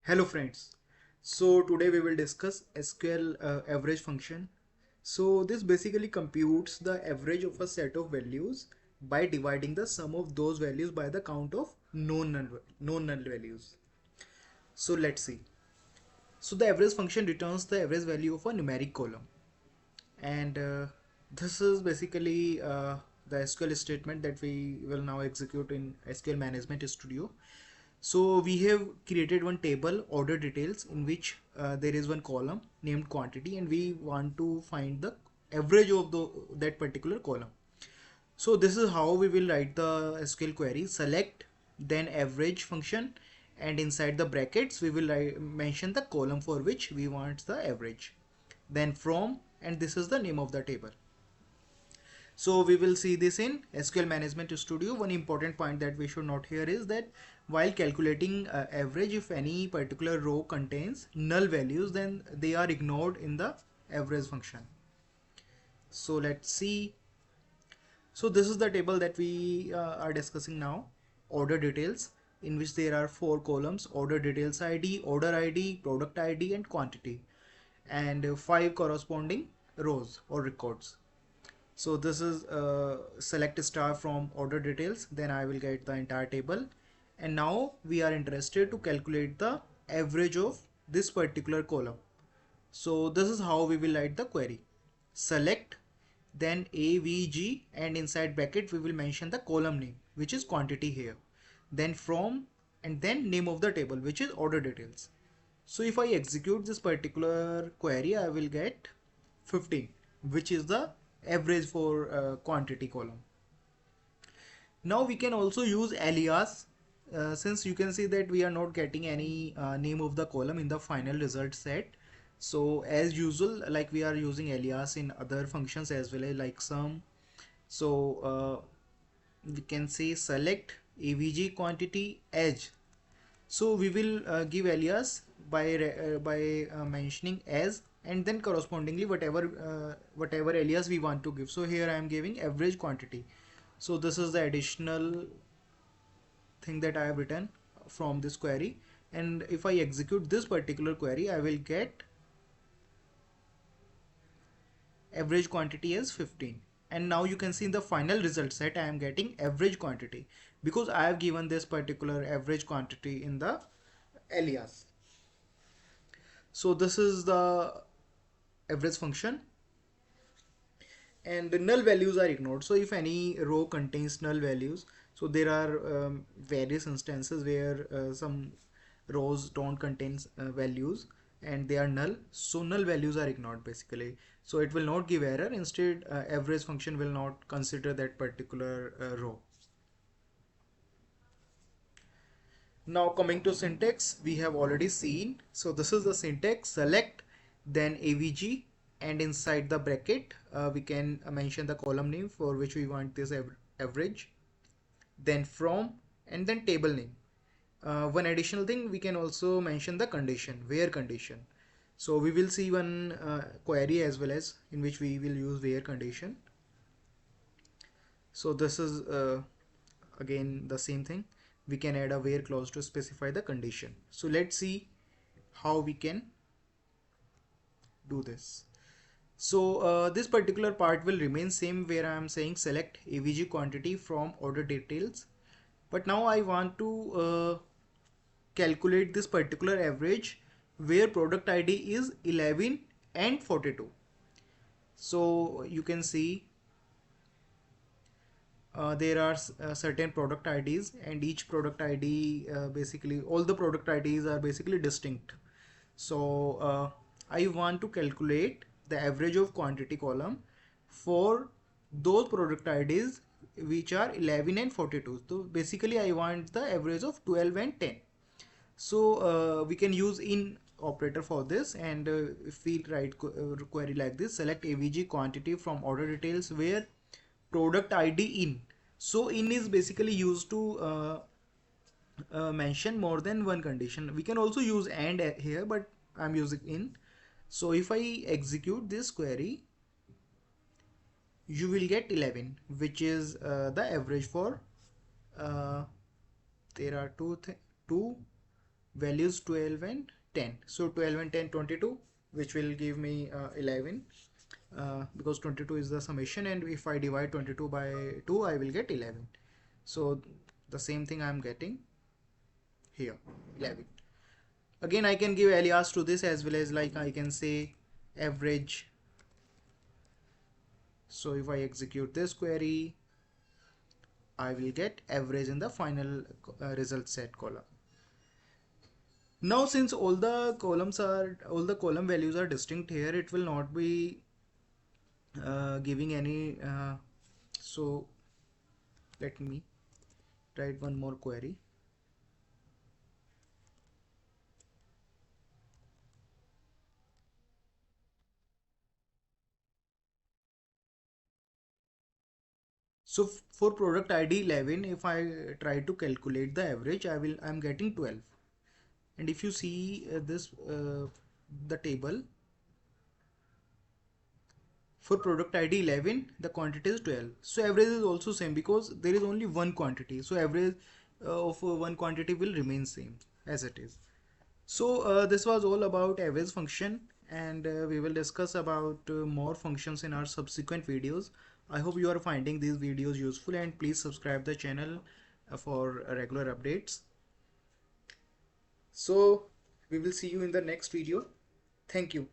Hello friends. So today we will discuss SQL average function. So this basically computes the average of a set of values by dividing the sum of those values by the count of known null values. So let's see. So the average function returns the average value of a numeric column, and this is basically the SQL statement that we will now execute in SQL Management Studio. So we have created one table order details in which there is one column named quantity, and we want to find the average of that particular column. So this is how we will write the SQL query: select, then average function, and inside the brackets we will mention the column for which we want the average, then from, and this is the name of the table. So we will see this in SQL Management Studio. One important point that we should note here is that while calculating average, if any particular row contains null values, then they are ignored in the average function. So let's see. So this is the table that we are discussing now: order details, in which there are 4 columns: order details ID, order ID, product ID, and quantity, and 5 corresponding rows or records. So this is select star from order details, then I will get the entire table. And now we are interested to calculate the average of this particular column. So this is how we will write the query: select, then AVG, and inside bracket we will mention the column name, which is quantity here, then from, and then name of the table, which is order details. So if I execute this particular query, I will get 15, which is the average for quantity column. Now we can also use alias, since you can see that we are not getting any name of the column in the final result set. So as usual, like we are using alias in other functions as well, like sum. So we can say select avg quantity edge. So we will give alias by mentioning as, and then correspondingly whatever alias we want to give. So here I am giving average quantity. So this is the additional thing that I have written from this query, and if I execute this particular query, I will get average quantity as 15. And now you can see in the final result set I am getting average quantity because I have given this particular average quantity in the alias. So this is the average function, and the null values are ignored. So if any row contains null values, so there are various instances where some rows don't contain values and they are null, so null values are ignored basically. So it will not give error. Instead, average function will not consider that particular row. Now coming to syntax, we have already seen. So this is the syntax: select, then avg, and inside the bracket we can mention the column name for which we want this average, then from, and then table name. One additional thing, we can also mention the condition, where condition. So we will see one query as well as in which we will use where condition. So this is again the same thing. We can add a where clause to specify the condition. So let's see how we can do this. So this particular part will remain same, where I am saying select avg quantity from order details, but now I want to calculate this particular average where product ID is 11 and 42. So you can see there are certain product IDs, and each product ID basically all the product IDs are basically distinct. So I want to calculate the average of quantity column for those product IDs which are 11 and 42. So basically I want the average of 12 and 10. So we can use in operator for this, and if we write query like this: select avg quantity from order details where product ID in. So in is basically used to mention more than one condition. We can also use and here, but I'm using in. So if I execute this query, you will get 11, which is the average for there are two values 12 and 10. So 12 and 10, 22, which will give me 11, because 22 is the summation, and if I divide 22 by 2 I will get 11. So the same thing I am getting here, 11. Again, I can give alias to this as well, as like I can say average. So if I execute this query, I will get average in the final result set column. Now since all the column values are distinct here, it will not be giving any so let me write one more query. So for product ID 11, if I try to calculate the average, I'm getting 12. And if you see this the table for product ID 11, the quantity is 12. So average is also same because there is only one quantity. So average of one quantity will remain same as it is. So this was all about average function, and we will discuss about more functions in our subsequent videos. I hope you are finding these videos useful, and please subscribe the channel for regular updates. So we will see you in the next video. Thank you.